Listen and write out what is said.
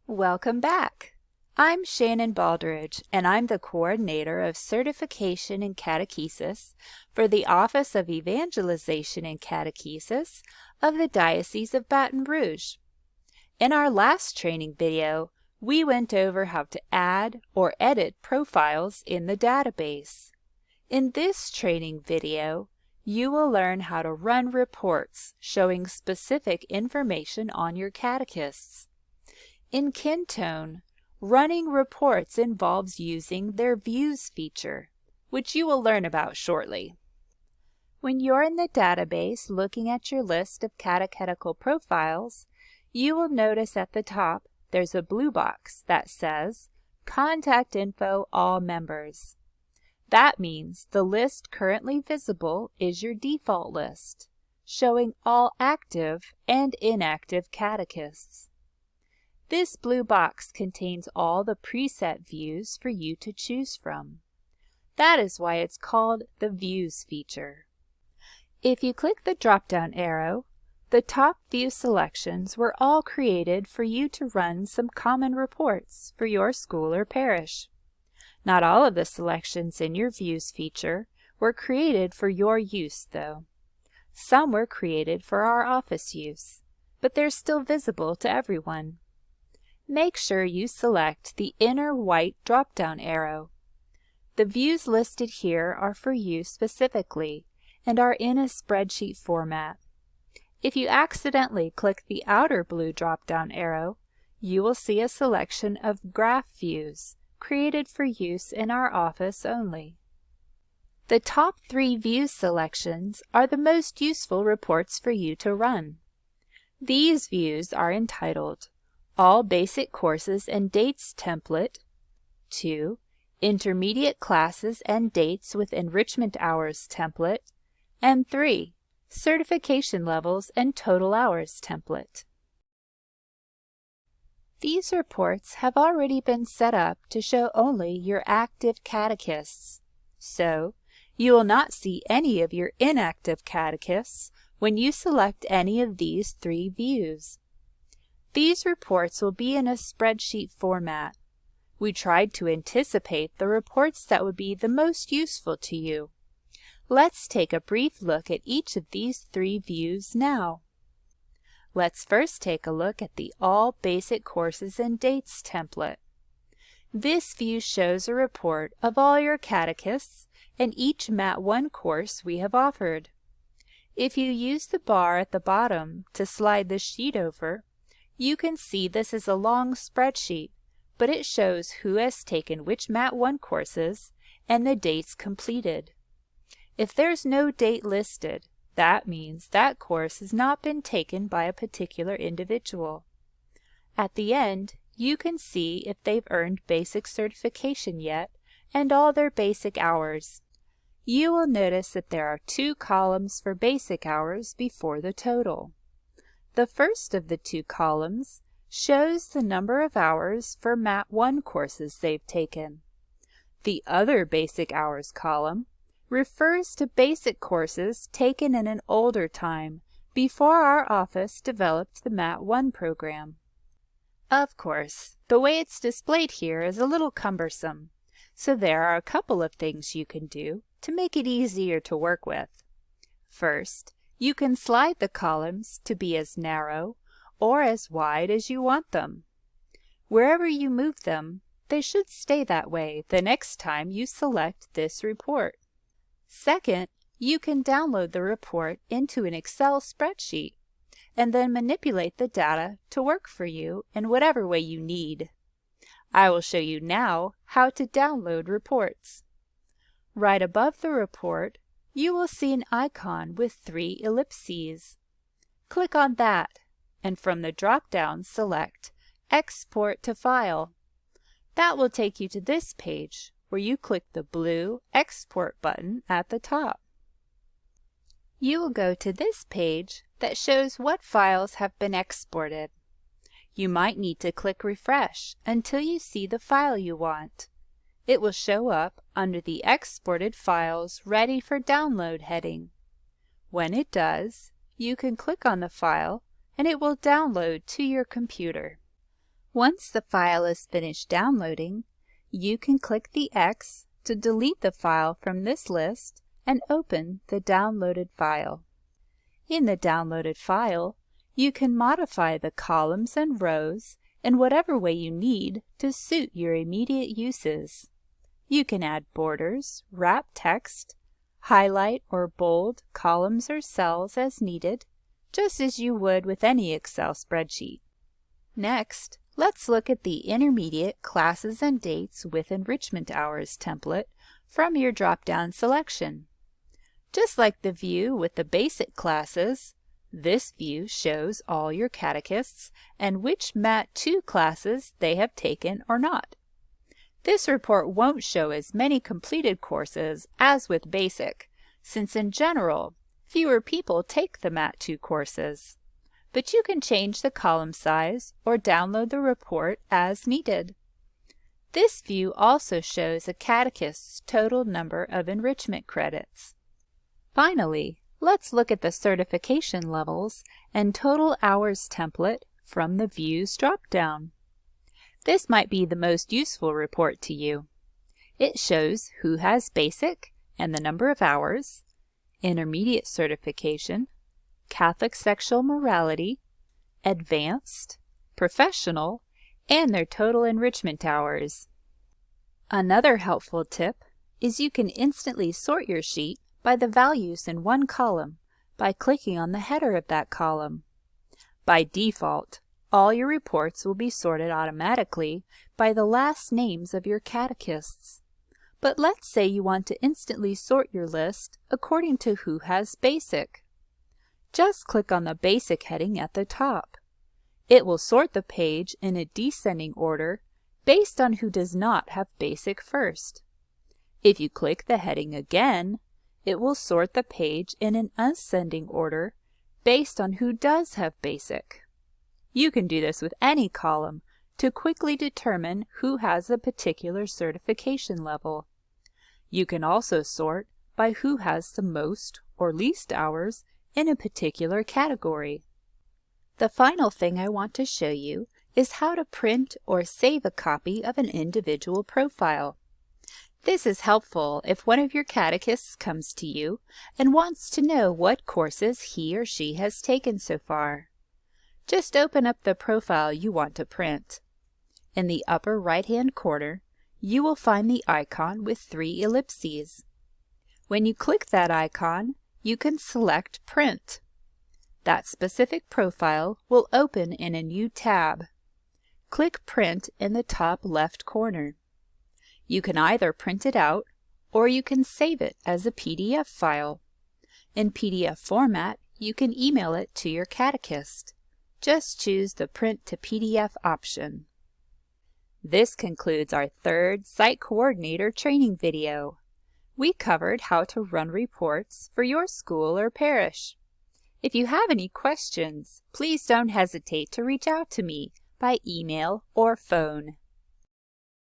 Welcome back. I'm Shannon Baldridge, and I'm the Coordinator of Certification in Catechesis for the Office of Evangelization and Catechesis of the Diocese of Baton Rouge. In our last training video, we went over how to add or edit profiles in the database. In this training video, you will learn how to run reports showing specific information on your catechists. In Kintone, running reports involves using their Views feature, which you will learn about shortly. When you're in the database looking at your list of catechetical profiles, you will notice at the top there's a blue box that says Contact Info All Members. That means the list currently visible is your default list, showing all active and inactive catechists. This blue box contains all the preset views for you to choose from. That is why it's called the Views feature. If you click the drop-down arrow, the top view selections were all created for you to run some common reports for your school or parish. Not all of the selections in your Views feature were created for your use, though. Some were created for our office use, but they're still visible to everyone. Make sure you select the inner white drop-down arrow. The views listed here are for you specifically and are in a spreadsheet format. If you accidentally click the outer blue drop-down arrow, you will see a selection of graph views created for use in our office only. The top 3 view selections are the most useful reports for you to run. These views are entitled All Basic Courses and Dates Template, 2. Intermediate Classes and Dates with Enrichment Hours Template, and 3. Certification Levels and Total Hours Template. These reports have already been set up to show only your active catechists, so you will not see any of your inactive catechists when you select any of these 3 views. These reports will be in a spreadsheet format. We tried to anticipate the reports that would be the most useful to you. Let's take a brief look at each of these 3 views now. Let's first take a look at the All Basic Courses and Dates template. This view shows a report of all your catechists and each Mat 1 course we have offered. If you use the bar at the bottom to slide the sheet over, you can see this is a long spreadsheet, but it shows who has taken which Mat 1 courses and the dates completed. If there's no date listed, that means that course has not been taken by a particular individual. At the end, you can see if they've earned basic certification yet and all their basic hours. You will notice that there are 2 columns for basic hours before the total. The first of the 2 columns shows the number of hours for Mat 1 courses they've taken. The other basic hours column refers to basic courses taken in an older time before our office developed the Mat 1 program. Of course, the way it's displayed here is a little cumbersome, so there are a couple of things you can do to make it easier to work with. First, you can slide the columns to be as narrow or as wide as you want them. Wherever you move them, they should stay that way the next time you select this report. Second, you can download the report into an Excel spreadsheet and then manipulate the data to work for you in whatever way you need. I will show you now how to download reports. Right above the report, you will see an icon with 3 ellipses. Click on that, and from the drop-down select Export to File. That will take you to this page, where you click the blue Export button at the top. You will go to this page that shows what files have been exported. You might need to click Refresh until you see the file you want. It will show up under the Exported Files Ready for Download heading. When it does, you can click on the file and it will download to your computer. Once the file is finished downloading, you can click the X to delete the file from this list and open the downloaded file. In the downloaded file, you can modify the columns and rows in whatever way you need to suit your immediate uses. You can add borders, wrap text, highlight or bold columns or cells as needed, just as you would with any Excel spreadsheet. Next, let's look at the Intermediate Classes and Dates with Enrichment Hours template from your drop-down selection. Just like the view with the basic classes, this view shows all your catechists and which MAT 2 classes they have taken or not. This report won't show as many completed courses as with basic, since in general, fewer people take the MAT 2 courses. But you can change the column size or download the report as needed. This view also shows a catechist's total number of enrichment credits. Finally, let's look at the certification levels and total hours template from the Views dropdown. This might be the most useful report to you. It shows who has basic and the number of hours, intermediate certification, Catholic sexual morality, advanced, professional, and their total enrichment hours. Another helpful tip is you can instantly sort your sheet by the values in one column by clicking on the header of that column. By default, all your reports will be sorted automatically by the last names of your catechists. But let's say you want to instantly sort your list according to who has basic. Just click on the Basic heading at the top. It will sort the page in a descending order based on who does not have basic first. If you click the heading again, it will sort the page in an ascending order based on who does have basic. You can do this with any column to quickly determine who has a particular certification level. You can also sort by who has the most or least hours in a particular category. The final thing I want to show you is how to print or save a copy of an individual profile. This is helpful if one of your catechists comes to you and wants to know what courses he or she has taken so far. Just open up the profile you want to print. In the upper right-hand corner, you will find the icon with 3 ellipses. When you click that icon, you can select Print. That specific profile will open in a new tab. Click Print in the top left corner. You can either print it out or you can save it as a PDF file. In PDF format, you can email it to your catechist. Just choose the Print to PDF option. This concludes our 3rd Site Coordinator training video. We covered how to run reports for your school or parish. If you have any questions, please don't hesitate to reach out to me by email or phone.